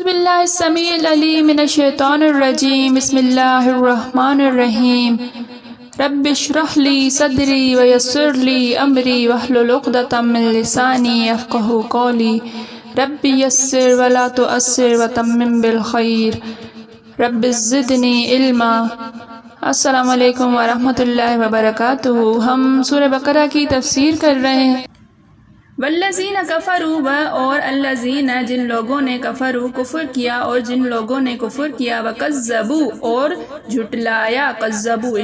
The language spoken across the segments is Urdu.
بسم اللہ السمیع العلیم من الشیطان الرجیم بسم اللہ الرحمن الرحیم رب اشرح لی صدری ویسر لی امری واحلل عقدۃ من لسانی یفقہوا قولی رب یسر ولا تعسر وتمم بالخیر رب زدنی علما۔ السلام علیکم ورحمۃ اللہ وبرکاتہ۔ ہم سورہ بقرہ کی تفسیر کر رہے ہیں۔ والذین کفروا اور الذین جن لوگوں نے کفروا کفر کیا اور جن لوگوں نے کفر کیا وکذبوا اور جھٹلایا کذبوا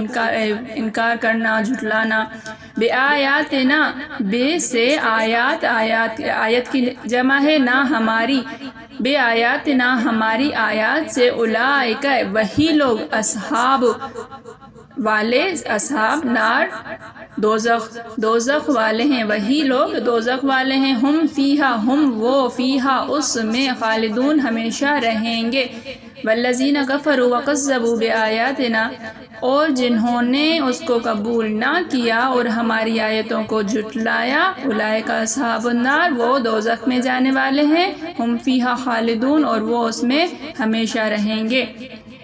انکار کرنا جھٹلانا بآیاتنا بے سے آیت کی جمع ہے نا ہماری بے آیاتنا ہماری آیات سے اولئک وہی لوگ اصحاب نار دوزخ والے ہیں، وہی لوگ دوزخ والے ہیں، ہم فیہا وہ فیہا اس میں خالدون ہمیشہ رہیں گے۔ والذین کفروا وکذبوا بآیاتنا اور جنہوں نے اس کو قبول نہ کیا اور ہماری آیتوں کو جھٹلایا اولئک اصحاب النار وہ دوزخ میں جانے والے ہیں، ہم فیہا خالدون اور وہ اس میں ہمیشہ رہیں گے۔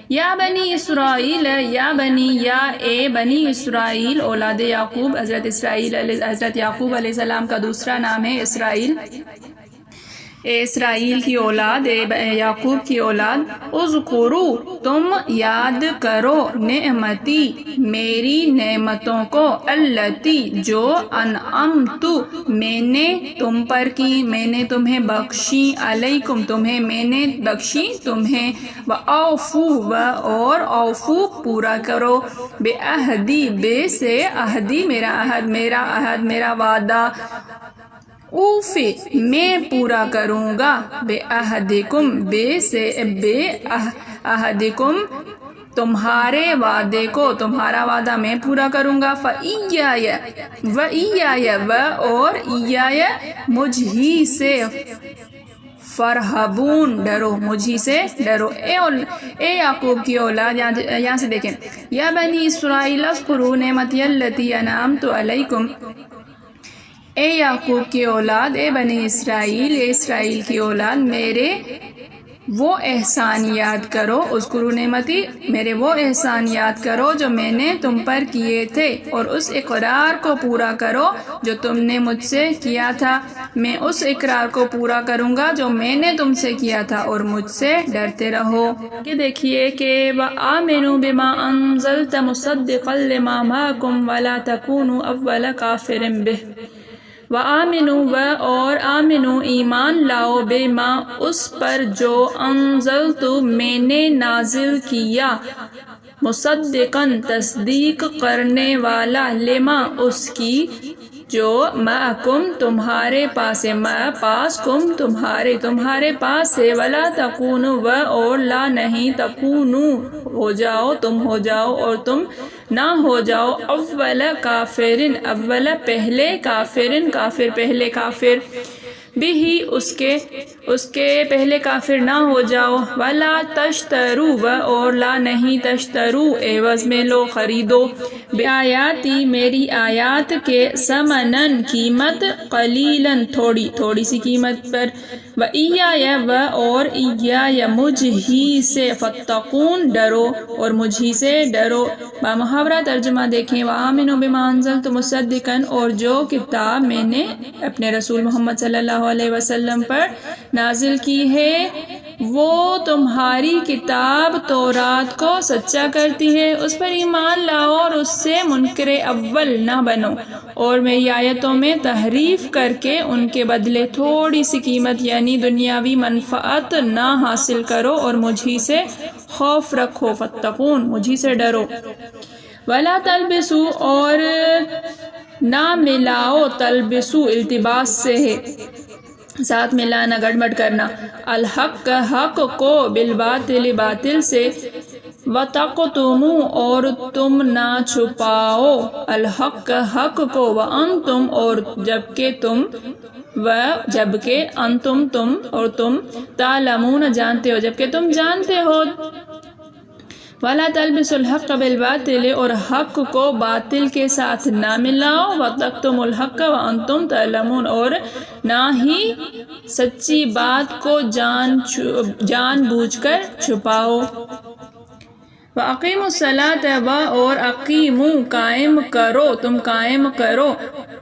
یا بنی اسرائیل یا اے بنی اسرائیل اولاد یعقوب، حضرت یعقوب علیہ السلام کا دوسرا نام ہے اسرائیل، اے اسرائیل کی اولاد، اے یعقوب کی اولاد، اذکروا تم یاد کرو نعمتی میری نعمتوں کو، التی جو انعمت میں نے تم پر کی، میں نے تمہیں بخشی، علیکم تمہیں میں نے بخشی تمہیں، وَأَوْفُوا اور اوفو پورا کرو، بعہدی بے سے عہدی میرا عہد میرا وعدہ، اوفی میں پورا کروں گا، بعہدکم بے سے بے عہدکم تمہارے وعدے کو، تمہارا وعدہ میں پورا کروں گا، وَإِيَّايَ اور ایایا مجھ ہی سے فرحبون ڈرو، مجھی سے ڈرو۔ اے یعقوب کی اولاد، یہاں سے دیکھیں، یا بنی اسرائیل اذکروا نعمتی التی انعمت علیکم، اے یعقوب کی اولاد، اے بنی اسرائیل، اے اسرائیل کی اولاد، میرے وہ احسان یاد کرو، اذکروا نعمتی میرے وہ احسان یاد کرو جو میں نے تم پر کیے تھے، اور اس اقرار کو پورا کرو جو تم نے مجھ سے کیا تھا، میں اس اقرار کو پورا کروں گا جو میں نے تم سے کیا تھا، اور مجھ سے ڈرتے رہو۔ یہ دیکھیے کہ وَآمِنُوا بِمَا أَنزَلْتَ مُصَدِّقًا لِمَا مَعَكُمْ وَلَا تَكُونُوا أَوَّلَ كَافِرٍ بِهِ وَآمِنُوا اور آمنو ایمان لاؤ بما اس پر جو انزلت میں نے نازل کیا، مصدقاً تصدیق کرنے والا، لما اس کی جو معکم تمہارے پاس ہے، پاس کم تمہارے پاس ہے، ولا تکونوا اور لا نہیں تکونو ہو جاؤ تم ہو جاؤ اور تم نہ ہو جاؤ، اول کافرن اول پہلے کافرن کافر پہلے کافر، بھی اس کے پہلے کافر نہ ہو جاؤ، ولا تشترو اور لا نہیں تشترو عوض میں لو خریدو، بآیاتی میری آیات کے ثمنن قیمت، قلیلاً تھوڑی سی قیمت پر، وَإِيَّايَ اور ایایا مجھ ہی سے، فاتقون ڈرو اور مجھ ہی سے ڈرو۔ بامحاورہ ترجمہ دیکھیں، وَآمِنُوا بِمَا أَنزَلْتُ مُصَدِّقًا اور جو کتاب میں نے اپنے رسول محمد صلی اللہ علیہ وسلم پر نازل کی ہے وہ تمہاری کتاب تورات کو سچا کرتی ہے، اس پر ایمان لاؤ اور اس سے منکر اول نہ بنو، اور میری آیتوں میں تحریف کر کے ان کے بدلے تھوڑی سی قیمت یعنی دنیاوی منفعت نہ حاصل کرو، اور مجھی سے خوف رکھو، فاتقون مجھی سے ڈرو، ولا تلبسو اور نہ ملاؤ، تلبسو التباس سے ہے ساتھ ملانا گڑبڑ کرنا، الحق حق کو بالباطل باطل سے، وتقتموا اور تم نہ چھپاؤ، الحق حق کو، وانتم اور جبکہ انتم تم اور تم، تعلمون جانتے ہو جبکہ تم جانتے ہو، وَلَا تَلْبِسُوا الْحَقَّ بِالْبَاطِلِ اور حق کو باطل کے ساتھ نہ ملاؤ، وَتَكْتُمُوا الْحَقَّ وَأَنْتُمْ تَعْلَمُونَ اور نہ ہی سچی بات کو جان بوجھ کر چھپاؤ۔ وَأَقِيمُوا الصَّلَاةَ اور اقیموا قائم کرو، تم قائم کرو،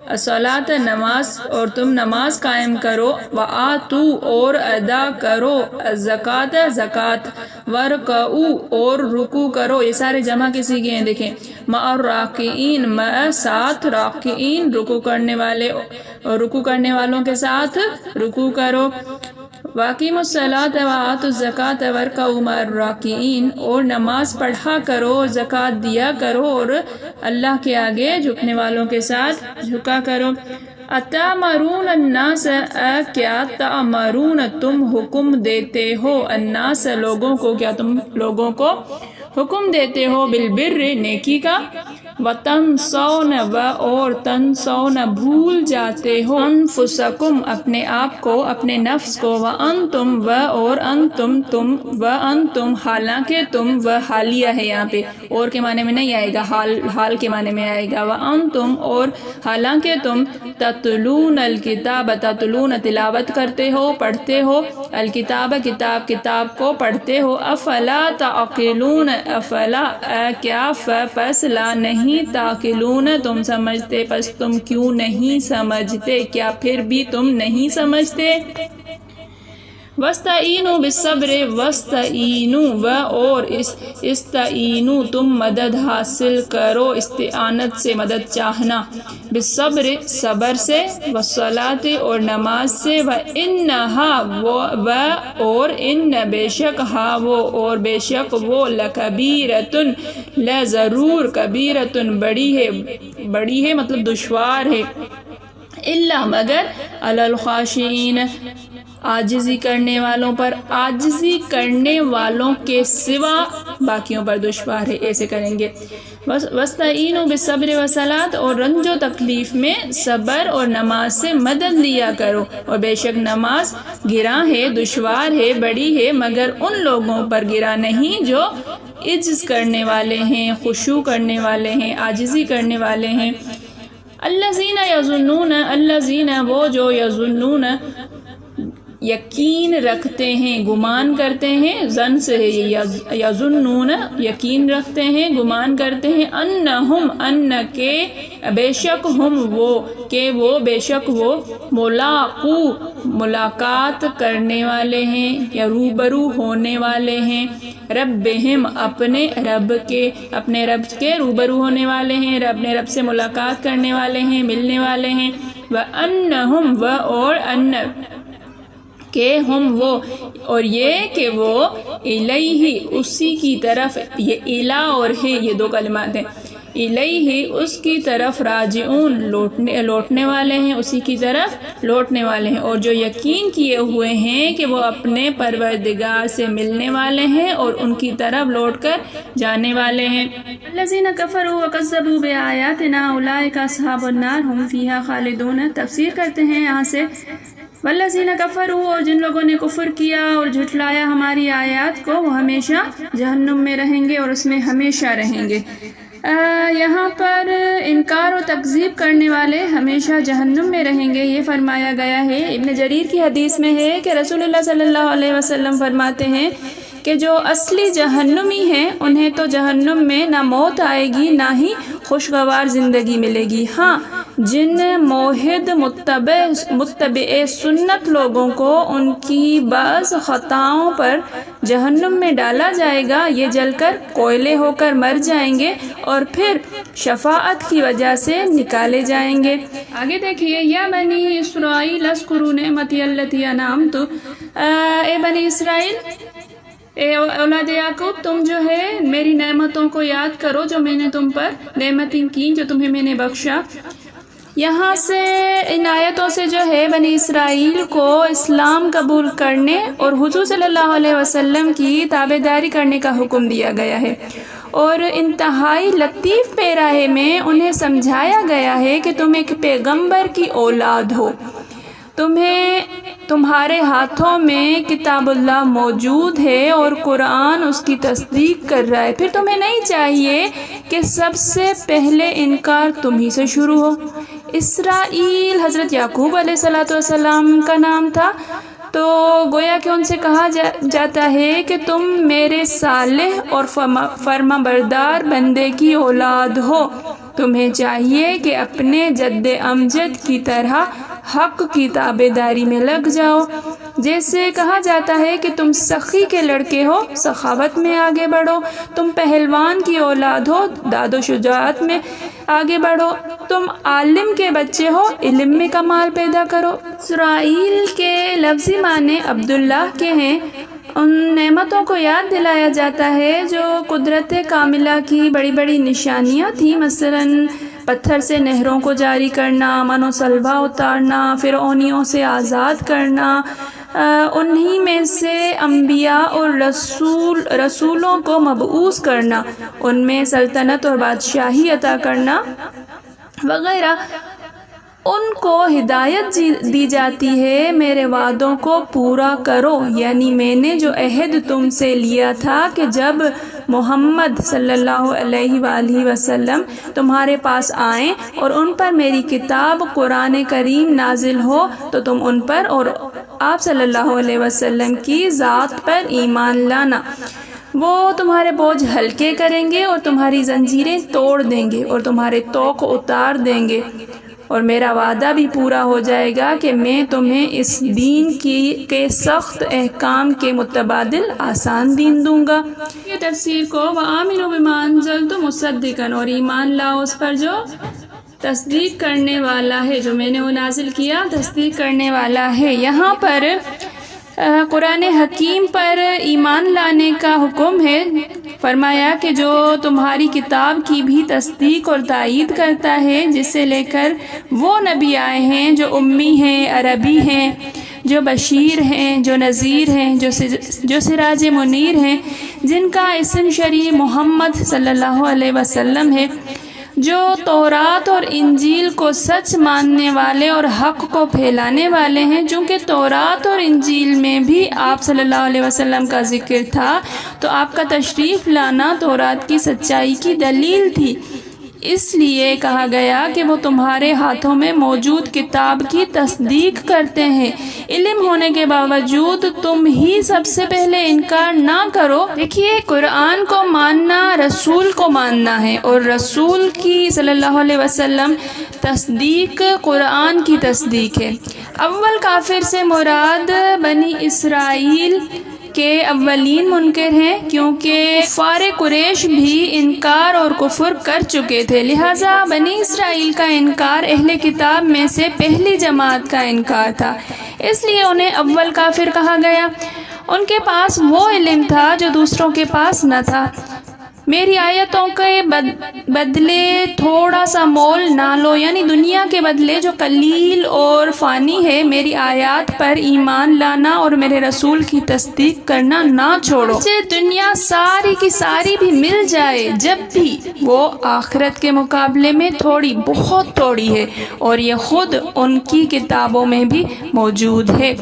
الصلاۃ نماز اور تم نماز قائم کرو، وآتوا اور ادا کرو، الزکوٰۃ زکوٰۃ، وارکعوا اور رکوع کرو، یہ سارے جمع کے صیغے ہیں دیکھیں، مع الراکعین مع ساتھ راکعین رکوع کرنے والوں کے ساتھ رکوع کرو، واقیموا الصلاۃ وآتوا الزکوٰۃ وارکعوا مع الراکعین اور نماز پڑھا کرو، زکوٰۃ دیا کرو اور اللہ کے آگے جھکنے والوں کے ساتھ جھکا کرو۔ اتامرون الناس کیا تامرون تم حکم دیتے ہو، الناس لوگوں کو، کیا تم لوگوں کو حکم دیتے ہو، بالبر نیکی کا، وتنسون اور تنسون بھول جاتے ہو، انفسکم اپنے آپ کو، اپنے نفس کو، وانتم اور انتم تم، وانتم حالانکہ تم، حالیہ ہے یہاں پہ، اور کے معنی میں نہیں آئے گا، حال کے معنی میں آئے گا، وانتم اور حالانکہ تم، تتلون الکتاب تتلون تلاوت کرتے ہو، پڑھتے ہو، الکتاب کتاب کو پڑھتے ہو، افلا تعقلون افلا کیا پس لا نہیں تعقلون تم سمجھتے، پس تم کیوں نہیں سمجھتے، کیا پھر بھی تم نہیں سمجھتے۔ وَاسْتَعِینُوا بِالصَّبْرِ وَاسْتَعِینُوا اور استعینوا تم مدد حاصل کرو، استعانت سے مدد چاہنا، بالصبر صبر سے، والصلاۃ اور نماز سے، وَإِنَّهَا اور ان بے شک ہا وہ اور بے شک وہ، لَكَبِيرَةٌ ضرور، کبیرتن بڑی ہے مطلب دشوار ہے، الا مگر علی الخاشعین عاجزی کرنے والوں پر، عاجزی کرنے والوں کے سوا باقیوں پر دشوار ہے، ایسے کریں گے۔ وَاسْتَعِینُوا بِالصَّبْرِ وَالصَّلَاةِ اور رنج و تکلیف میں صبر اور نماز سے مدد لیا کرو، اور بے شک نماز گراں ہے، دشوار ہے، بڑی ہے، مگر ان لوگوں پر گراں نہیں جو عجز کرنے والے ہیں، خشوع کرنے والے ہیں، عاجزی کرنے والے ہیں۔ الذین یظنون الذین وہ جو یظنون یقین رکھتے ہیں، گمان کرتے ہیں، ظن سے ہے یظنون یقین رکھتے ہیں، گمان کرتے ہیں، انہم ان کے بے شک ہم وہ کہ وہ بے شک وہ ملاقو ملاقات کرنے والے ہیں یا روبرو ہونے والے ہیں، ربہم اپنے رب کے روبرو ہونے والے ہیں، اپنے رب سے ملاقات کرنے والے ہیں، ملنے والے ہیں، وَأَنَّهُمْ اور ان کہ ہم وہ اور یہ کہ وہ الیہ اسی کی طرف، یہ الہ اور ہے یہ دو کلمات ہیں، الیہ اس کی طرف، راجعون لوٹنے والے ہیں، اسی کی طرف لوٹنے والے ہیں، اور جو یقین کیے ہوئے ہیں کہ وہ اپنے پروردگار سے ملنے والے ہیں اور ان کی طرف لوٹ کر جانے والے ہیں۔ الذین کفروا وکذبوا بآیاتنا اولئک اصحاب النار هم فیہا خالدون۔ تفسیر کرتے ہیں یہاں سے، والذین کفروا اور جن لوگوں نے کفر کیا اور جھٹلایا ہماری آیات کو، وہ ہمیشہ جہنم میں رہیں گے اور اس میں ہمیشہ رہیں گے۔ یہاں پر انکار و تکذیب کرنے والے ہمیشہ جہنم میں رہیں گے، یہ فرمایا گیا ہے۔ ابن جریر کی حدیث میں ہے کہ رسول اللہ صلی اللہ علیہ وسلم فرماتے ہیں کہ جو اصلی جہنمی ہیں انہیں تو جہنم میں نہ موت آئے گی نہ ہی خوشگوار زندگی ملے گی، ہاں جن موحد متبع سنت لوگوں کو ان کی بعض خطاؤں پر جہنم میں ڈالا جائے گا، یہ جل کر کوئلے ہو کر مر جائیں گے اور پھر شفاعت کی وجہ سے نکالے جائیں گے۔ آگے دیکھیے، یا بنی اسرائیل اذکروا نعمتی التی انعمت، اے بنی اسرائیل، اے اولاد یعقوب، تم جو ہے میری نعمتوں کو یاد کرو جو میں نے تم پر نعمتیں کی، جو تمہیں میں نے بخشا۔ یہاں سے ان آیتوں سے جو ہے بنی اسرائیل کو اسلام قبول کرنے اور حضور صلی اللہ علیہ وسلم کی تابعداری کرنے کا حکم دیا گیا ہے، اور انتہائی لطیف پیراہے میں انہیں سمجھایا گیا ہے کہ تم ایک پیغمبر کی اولاد ہو، تمہارے ہاتھوں میں کتاب اللہ موجود ہے اور قرآن اس کی تصدیق کر رہا ہے، پھر تمہیں نہیں چاہیے کہ سب سے پہلے انکار تم ہی سے شروع ہو۔ اسرائیل حضرت یعقوب علیہ السلام کا نام تھا، تو گویا کہ ان سے کہا جاتا ہے کہ تم میرے صالح اور فرما بردار بندے کی اولاد ہو، تمہیں چاہیے کہ اپنے جد امجد کی طرح حق کی تابعداری میں لگ جاؤ۔ جیسے کہا جاتا ہے کہ تم سخی کے لڑکے ہو، سخاوت میں آگے بڑھو، تم پہلوان کی اولاد ہو، داد و شجاعت میں آگے بڑھو، تم عالم کے بچے ہو، علم میں کمال پیدا کرو۔ اسرائیل کے لفظی معنی عبداللہ کے ہیں۔ ان نعمتوں کو یاد دلایا جاتا ہے جو قدرت کاملہ کی بڑی بڑی نشانیاں تھیں، مثلاً پتھر سے نہروں کو جاری کرنا، امن و سلبہ اتارنا، فرعونیوں سے آزاد کرنا، انہی میں سے انبیاء اور رسولوں کو مبعوث کرنا، ان میں سلطنت اور بادشاہی عطا کرنا وغیرہ۔ ان کو ہدایت دی جاتی ہے میرے وعدوں کو پورا کرو، یعنی میں نے جو عہد تم سے لیا تھا کہ جب محمد صلی اللہ علیہ وآلہ وسلم تمہارے پاس آئیں اور ان پر میری کتاب قرآن کریم نازل ہو تو تم ان پر اور آپ صلی اللہ علیہ وسلم کی ذات پر ایمان لانا۔ وہ تمہارے بوجھ ہلکے کریں گے اور تمہاری زنجیریں توڑ دیں گے اور تمہارے طوق اتار دیں گے، اور میرا وعدہ بھی پورا ہو جائے گا کہ میں تمہیں اس دین کے سخت احکام کے متبادل آسان دین دوں گا۔ یہ تفسیر کو وَآمِنُوا بِمَا أَنزَلْتُ مُصَدِّقًا، اور ایمان لاؤ اس پر جو تصدیق کرنے والا ہے، جو میں نے وہ نازل کیا تصدیق کرنے والا ہے۔ یہاں پر قرآن حکیم پر ایمان لانے کا حکم ہے۔ فرمایا کہ جو تمہاری کتاب کی بھی تصدیق اور تائید کرتا ہے، جسے لے کر وہ نبی آئے ہیں جو امی ہیں، عربی ہیں، جو بشیر ہیں، جو نذیر ہیں، جو سراج منیر ہیں، جن کا اسم شریح محمد صلی اللہ علیہ وسلم ہے، جو تورات اور انجیل کو سچ ماننے والے اور حق کو پھیلانے والے ہیں۔ چونکہ تورات اور انجیل میں بھی آپ صلی اللہ علیہ وسلم کا ذکر تھا، تو آپ کا تشریف لانا تورات کی سچائی کی دلیل تھی، اس لیے کہا گیا کہ وہ تمہارے ہاتھوں میں موجود کتاب کی تصدیق کرتے ہیں۔ علم ہونے کے باوجود تم ہی سب سے پہلے انکار نہ کرو۔ دیکھیے، قرآن کو ماننا رسول کو ماننا ہے، اور رسول کی صلی اللہ علیہ وسلم تصدیق قرآن کی تصدیق ہے۔ اول کافر سے مراد بنی اسرائیل کے اولین منکر ہیں، کیونکہ کفار قریش بھی انکار اور کفر کر چکے تھے، لہٰذا بنی اسرائیل کا انکار اہل کتاب میں سے پہلی جماعت کا انکار تھا، اس لیے انہیں اول کافر کہا گیا۔ ان کے پاس وہ علم تھا جو دوسروں کے پاس نہ تھا۔ میری آیتوں کے بدلے تھوڑا سا مول نہ لو، یعنی دنیا کے بدلے جو قلیل اور فانی ہے، میری آیات پر ایمان لانا اور میرے رسول کی تصدیق کرنا نہ چھوڑو۔ دنیا ساری کی ساری بھی مل جائے جب بھی، وہ آخرت کے مقابلے میں تھوڑی، بہت تھوڑی ہے، اور یہ خود ان کی کتابوں میں بھی موجود ہے۔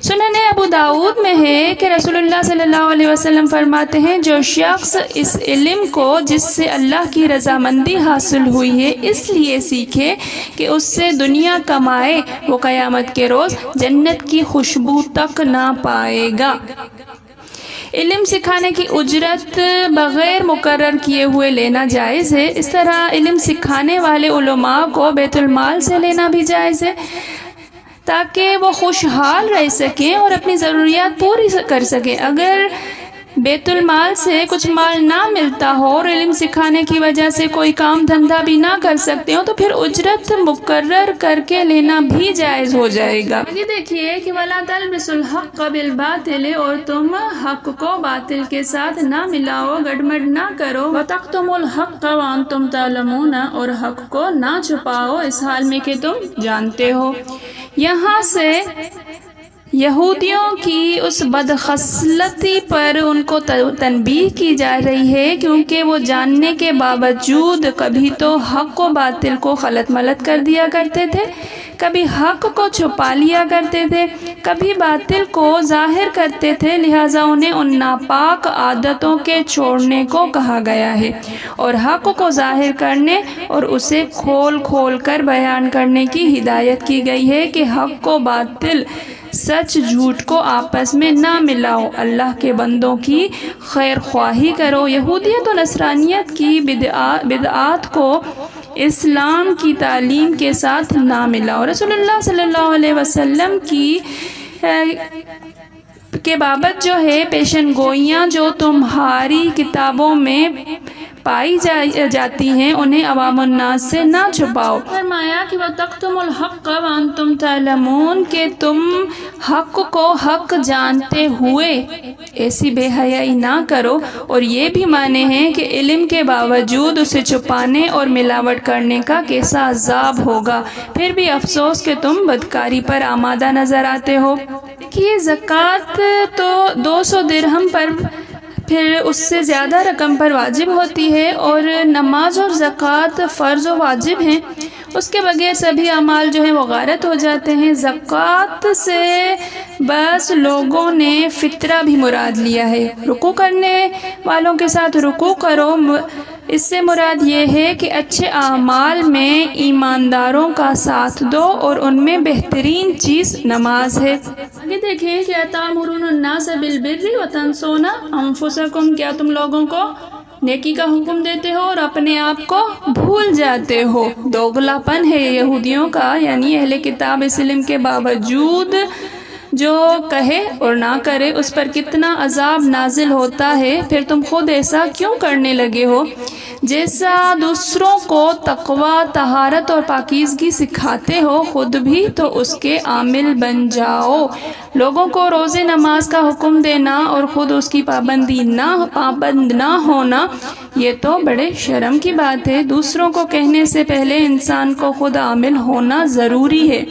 سنن ابو داؤد میں ہے کہ رسول اللہ صلی اللہ علیہ وسلم فرماتے ہیں، جو شخص اس علم کو جس سے اللہ کی رضامندی حاصل ہوئی ہے اس لیے سیکھے کہ اس سے دنیا کمائے، وہ قیامت کے روز جنت کی خوشبو تک نہ پائے گا۔ علم سکھانے کی اجرت بغیر مقرر کیے ہوئے لینا جائز ہے، اس طرح علم سکھانے والے علماء کو بیت المال سے لینا بھی جائز ہے، تاکہ وہ خوشحال رہ سکیں اور اپنی ضروریات پوری کر سکیں۔ اگر بیت المال سے کچھ مال نہ ملتا ہو اور علم سکھانے کی وجہ سے کوئی کام دھندا بھی نہ کر سکتے ہو، تو پھر اجرت مقرر کر کے لینا بھی جائز ہو جائے گا۔ یہ دیکھیے کہ وَلَا تَلْبِسُوا الْحَقَّ بِالْبَاطِلِ، اور تم حق کو باطل کے ساتھ نہ ملاؤ، گڑبڑ نہ کرو۔ وَتَكْتُمُوا الْحَقَّ وَأَنْتُمْ تَعْلَمُونَ، اور حق کو نہ چھپاؤ اس حال میں کہ تم جانتے ہو۔ یہودیوں کی اس بدخصلتی پر ان کو تنبیہ کی جا رہی ہے، کیونکہ وہ جاننے کے باوجود کبھی تو حق و باطل کو خلط ملط کر دیا کرتے تھے، کبھی حق کو چھپا لیا کرتے تھے، کبھی باطل کو ظاہر کرتے تھے، لہٰذا انہیں ان ناپاک عادتوں کے چھوڑنے کو کہا گیا ہے اور حق کو ظاہر کرنے اور اسے کھول کھول کر بیان کرنے کی ہدایت کی گئی ہے کہ حق کو باطل، سچ جھوٹ کو آپس میں نہ ملاؤ، اللہ کے بندوں کی خیر خواہی کرو، یہودیت و نصرانیت کی بدعات کو اسلام کی تعلیم کے ساتھ نہ ملاؤ۔ رسول اللہ صلی اللہ علیہ وسلم کے بابت جو ہے پیشن گوئیاں جو تمہاری کتابوں میں پائی جاتی ہیں انہیں عوام الناس سے نہ چھپاؤ۔ فرمایا کہ وَتَكْتُمُ الْحَقَّ وَأَنْتُمْ تَعْلَمُونَ، کہ تم حق کو حق جانتے ہوئے ایسی بے حیائی نہ کرو، اور یہ بھی مانے ہیں کہ علم کے باوجود اسے چھپانے اور ملاوٹ کرنے کا کیسا عذاب ہوگا، پھر بھی افسوس کہ تم بدکاری پر آمادہ نظر آتے ہو۔ کہ زکوٰۃ تو 200 درہم پر پھر اس سے زیادہ رقم پر واجب ہوتی ہے، اور نماز اور زکوٰۃ فرض و واجب ہیں، اس کے بغیر سبھی اعمال جو ہیں وہ غارت ہو جاتے ہیں۔ زکوٰۃ سے بس لوگوں نے فطرہ بھی مراد لیا ہے، رکوع کرنے والوں کے ساتھ رکوع کرو، اس سے مراد یہ ہے کہ اچھے اعمال میں ایمانداروں کا ساتھ دو، اور ان میں بہترین چیز نماز ہے۔ آگے دیکھیں کہ أَتَأْمُرُونَ النَّاسَ بِالْبِرِّ وَتَنْسَوْنَ أَنفُسَكُمْ، کیا تم لوگوں کو نیکی کا حکم دیتے ہو اور اپنے آپ کو بھول جاتے ہو۔ دوغلا پن ہے یہودیوں کا، یعنی اہل کتاب اس علم کے باوجود جو کہے اور نہ کرے اس پر کتنا عذاب نازل ہوتا ہے، پھر تم خود ایسا کیوں کرنے لگے ہو؟ جیسا دوسروں کو تقوی، طہارت اور پاکیزگی سکھاتے ہو، خود بھی تو اس کے عامل بن جاؤ۔ لوگوں کو روزے نماز کا حکم دینا اور خود اس کی پابند نہ ہونا، یہ تو بڑے شرم کی بات ہے۔ دوسروں کو کہنے سے پہلے انسان کو خود عامل ہونا ضروری ہے۔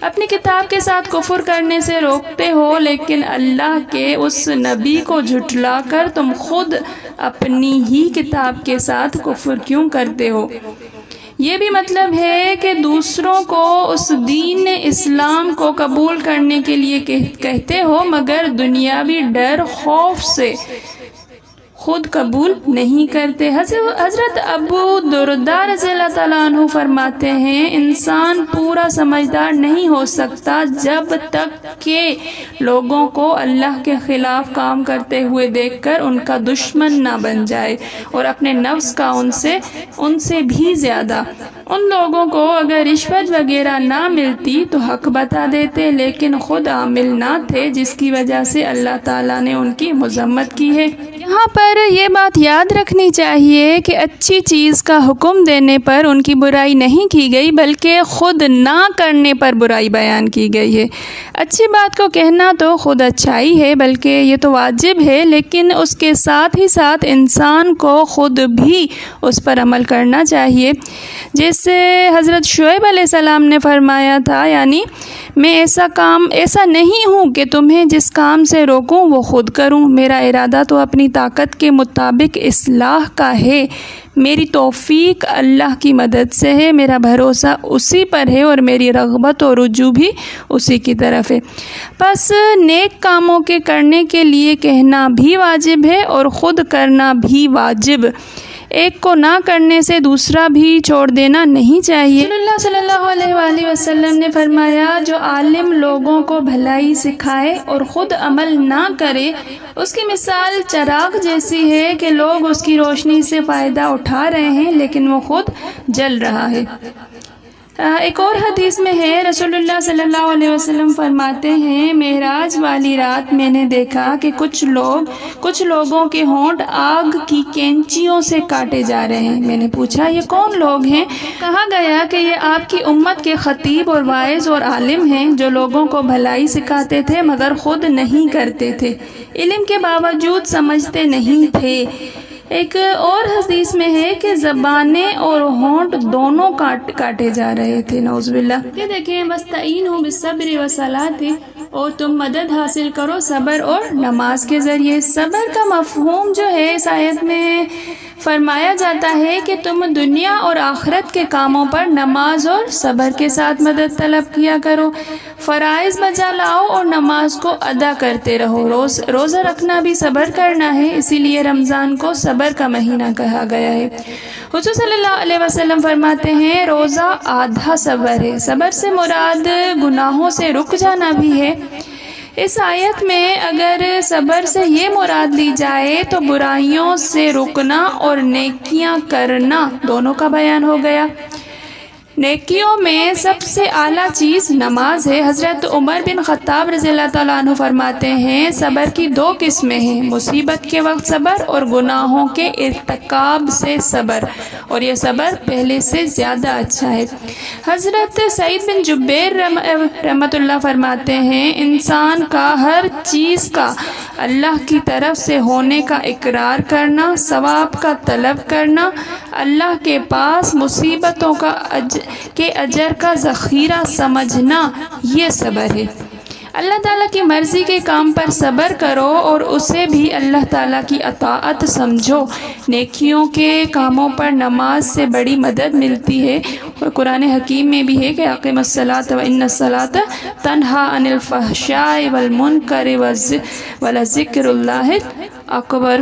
اپنی کتاب کے ساتھ کفر کرنے سے روکتے ہو، لیکن اللہ کے اس نبی کو جھٹلا کر تم خود اپنی ہی کتاب کے ساتھ کفر کیوں کرتے ہو؟ یہ بھی مطلب ہے کہ دوسروں کو اس دین اسلام کو قبول کرنے کے لیے کہتے ہو، مگر دنیاوی ڈر خوف سے خود قبول نہیں کرتے۔ حضرت ابو درداء رضی اللہ تعالیٰ عنہ فرماتے ہیں، انسان پورا سمجھدار نہیں ہو سکتا جب تک کہ لوگوں کو اللہ کے خلاف کام کرتے ہوئے دیکھ کر ان کا دشمن نہ بن جائے، اور اپنے نفس کا ان سے بھی زیادہ۔ ان لوگوں کو اگر رشوت وغیرہ نہ ملتی تو حق بتا دیتے، لیکن خود عامل نہ تھے، جس کی وجہ سے اللہ تعالیٰ نے ان کی مذمت کی ہے۔ یہاں پر یہ بات یاد رکھنی چاہیے کہ اچھی چیز کا حکم دینے پر ان کی برائی نہیں کی گئی، بلکہ خود نہ کرنے پر برائی بیان کی گئی ہے۔ اچھی بات کو کہنا تو خود اچھائی ہے، بلکہ یہ تو واجب ہے، لیکن اس کے ساتھ ہی ساتھ انسان کو خود بھی اس پر عمل کرنا چاہیے۔ جیسے حضرت شعیب علیہ السلام نے فرمایا تھا، یعنی میں ایسا نہیں ہوں کہ تمہیں جس کام سے روکوں وہ خود کروں، میرا ارادہ تو اپنی طاقت کے مطابق اصلاح کا ہے، میری توفیق اللہ کی مدد سے ہے، میرا بھروسہ اسی پر ہے، اور میری رغبت اور رجوع بھی اسی کی طرف ہے۔ پس نیک کاموں کے کرنے کے لیے کہنا بھی واجب ہے اور خود کرنا بھی واجب، ایک کو نہ کرنے سے دوسرا بھی چھوڑ دینا نہیں چاہیے۔ رسول اللہ صلی اللہ علیہ وآلہ وسلم نے فرمایا، جو عالم لوگوں کو بھلائی سکھائے اور خود عمل نہ کرے، اس کی مثال چراغ جیسی ہے کہ لوگ اس کی روشنی سے فائدہ اٹھا رہے ہیں، لیکن وہ خود جل رہا ہے۔ ایک اور حدیث میں ہے، رسول اللہ صلی اللہ علیہ وسلم فرماتے ہیں، معراج والی رات میں نے دیکھا کہ کچھ لوگوں کے ہونٹ آگ کی کینچیوں سے کاٹے جا رہے ہیں۔ میں نے پوچھا، یہ کون لوگ ہیں؟ کہا گیا کہ یہ آپ کی امت کے خطیب اور واعظ اور عالم ہیں، جو لوگوں کو بھلائی سکھاتے تھے مگر خود نہیں کرتے تھے، علم کے باوجود سمجھتے نہیں تھے، ایک اور حدیث میں ہے کہ زبانیں اور ہونٹ دونوں کاٹے جا رہے تھے، نعوذ باللہ۔ یہ دیکھیں وَاسْتَعِینُوا بِالصَّبْرِ وَالصَّلَاةِ، اور تم مدد حاصل کرو صبر اور نماز کے ذریعے۔ صبر کا مفہوم جو ہے اس آیت میں فرمایا جاتا ہے کہ تم دنیا اور آخرت کے کاموں پر نماز اور صبر کے ساتھ مدد طلب کیا کرو، فرائض بجا لاؤ اور نماز کو ادا کرتے رہو۔ روزہ رکھنا بھی صبر کرنا ہے، اسی لیے رمضان کو صبر کا مہینہ کہا گیا ہے۔ حضور صلی اللہ علیہ وسلم فرماتے ہیں روزہ آدھا صبر ہے۔ صبر سے مراد گناہوں سے رک جانا بھی ہے۔ اس آیت میں اگر صبر سے یہ مراد لی جائے تو برائیوں سے رکنا اور نیکیاں کرنا دونوں کا بیان ہو گیا۔ نیکیوں میں سب سے اعلیٰ چیز نماز ہے۔ حضرت عمر بن خطاب رضی اللہ تعالیٰ عنہ فرماتے ہیں صبر کی دو قسمیں ہیں، مصیبت کے وقت صبر اور گناہوں کے ارتکاب سے صبر، اور یہ صبر پہلے سے زیادہ اچھا ہے۔ حضرت سعید بن جبیر رحمۃ اللہ فرماتے ہیں انسان کا ہر چیز کا اللہ کی طرف سے ہونے کا اقرار کرنا، ثواب کا طلب کرنا، اللہ کے پاس مصیبتوں کے اجر کا ذخیرہ سمجھنا، یہ صبر ہے۔ اللہ تعالیٰ کی مرضی کے کام پر صبر کرو اور اسے بھی اللہ تعالیٰ کی اطاعت سمجھو۔ نیکیوں کے کاموں پر نماز سے بڑی مدد ملتی ہے، اور قرآن حکیم میں بھی ہے کہ اقیم الصلاۃ وان الصلاۃ تنہی عن الفحشاء والمنکر ولذکر اللہ اکبر۔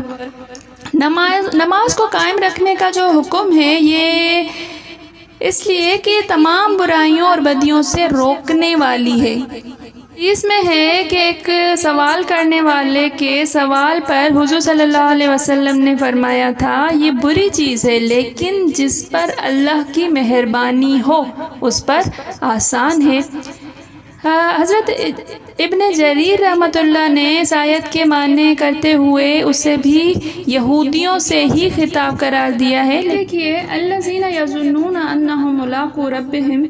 نماز کو قائم رکھنے کا جو حکم ہے یہ اس لیے کہ یہ تمام برائیوں اور بدیوں سے روکنے والی ہے۔ اس میں ہے کہ ایک سوال کرنے والے کے سوال پر حضور صلی اللہ علیہ وسلم نے فرمایا تھا یہ بری چیز ہے، لیکن جس پر اللہ کی مہربانی ہو اس پر آسان ہے۔ حضرت ابن جریر رحمۃ اللہ نے اس آیت کے معنی کرتے ہوئے اسے بھی یہودیوں سے ہی خطاب قرار دیا ہے۔ دیکھیے الذین یظنون انہم ملاقو ربہم،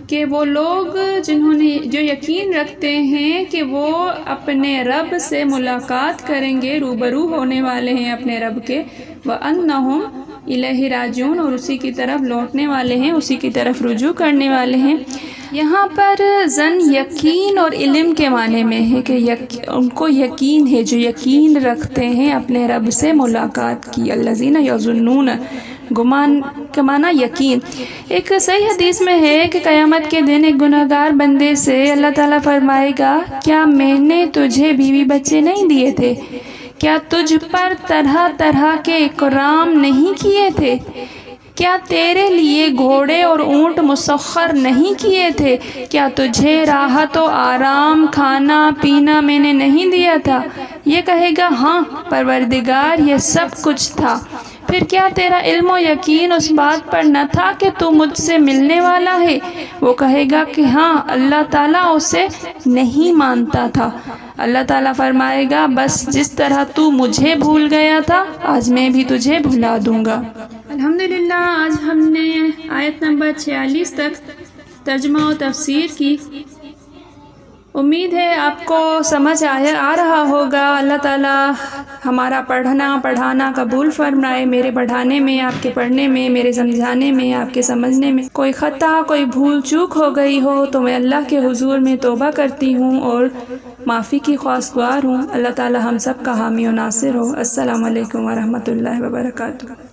کہ وہ لوگ جو یقین رکھتے ہیں کہ وہ اپنے رب سے ملاقات کریں گے، روبرو ہونے والے ہیں اپنے رب کے، وَأَنَّهُمْ إِلَيْهِ راجعون، اور اسی کی طرف لوٹنے والے ہیں، اسی کی طرف رجوع کرنے والے ہیں۔ یہاں پر ظن یقین اور علم کے معنی میں ہے کہ ان کو یقین ہے، جو یقین رکھتے ہیں اپنے رب سے ملاقات کی۔ الذین یظنون، گمان کا معنی یقین۔ ایک صحیح حدیث میں ہے کہ قیامت کے دن ایک گناہگار بندے سے اللہ تعالیٰ فرمائے گا کیا میں نے تجھے بیوی بچے نہیں دیے تھے؟ کیا تجھ پر طرح طرح کے اکرام نہیں کیے تھے؟ کیا تیرے لیے گھوڑے اور اونٹ مسخر نہیں کیے تھے؟ کیا تجھے راحت و آرام، کھانا پینا میں نے نہیں دیا تھا؟ یہ کہے گا ہاں پروردگار، یہ سب کچھ تھا۔ پھر کیا تیرا علم و یقین اس بات پر نہ تھا کہ تو مجھ سے ملنے والا ہے؟ وہ کہے گا کہ ہاں، اللہ تعالیٰ اسے نہیں مانتا تھا۔ اللہ تعالیٰ فرمائے گا بس جس طرح تو مجھے بھول گیا تھا آج میں بھی تجھے بھلا دوں گا۔ الحمدللہ آج ہم نے آیت نمبر 46 تک ترجمہ و تفسیر کی۔ امید ہے آپ کو سمجھ آ رہا ہوگا۔ اللہ تعالیٰ ہمارا پڑھانا قبول فرمائے، میرے پڑھانے میں، آپ کے پڑھنے میں، میرے سمجھانے میں، آپ کے سمجھنے میں کوئی خطا، کوئی بھول چوک ہو گئی ہو تو میں اللہ کے حضور میں توبہ کرتی ہوں اور معافی کی خواستگار ہوں۔ اللہ تعالیٰ ہم سب کا حامی و ناصر ہو۔ السلام علیکم ورحمۃ اللہ وبرکاتہ۔